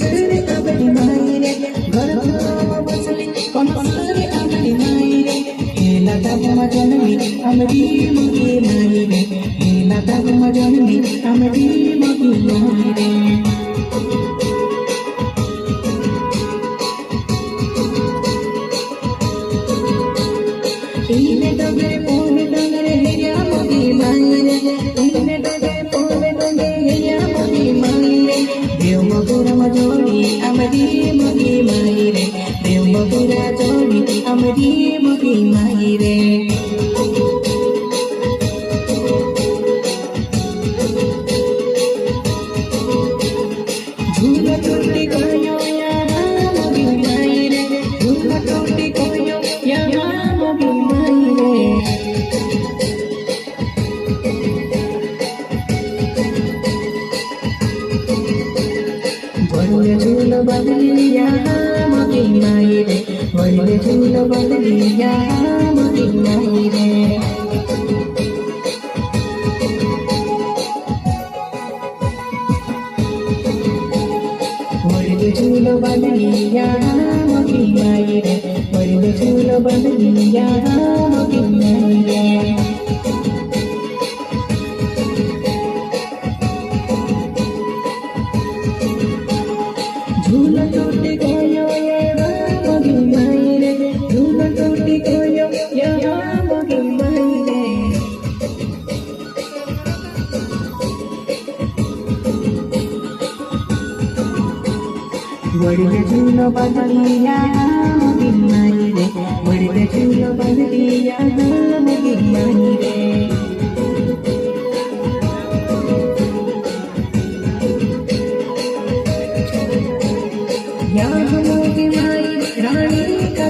सरे आबड़ी मायरे गरबा बसली कोन सरे आबड़ी मायरे हेला दामा जननी आमरी मगे मायरे हेला दामा जननी आमरी मगे मायरे इने डगे पोवे डगे हेया मगे मायरे इने डगे पोवे डगे हेया मगे मायरे देव मगुरा जोड़ी आमरी मगे मायरे देव मगुरा जोड़ी आमरी मगे मायरे झूला टूटी गयो यहाँ मगे मायरे झूला टूटी गयो यहाँ मगे मायरे वरले झूलो बदली यहाँ मगे मायरे वरले झूलो बदली यहाँ मगे मायरे वरले झूलो बदली यहाँ मगे मायरे वरले झूलो बदली यहाँ मगे मायरे झूला टूट गयो यहाँ मगे मायरे झूला टूट गयो यहाँ मगे मायरे वरले झूलो बदली यहाँ मगे मायरे वरले झूलो बदली यहाँ मगे मायरे यहाँ मगे मायरे रानी का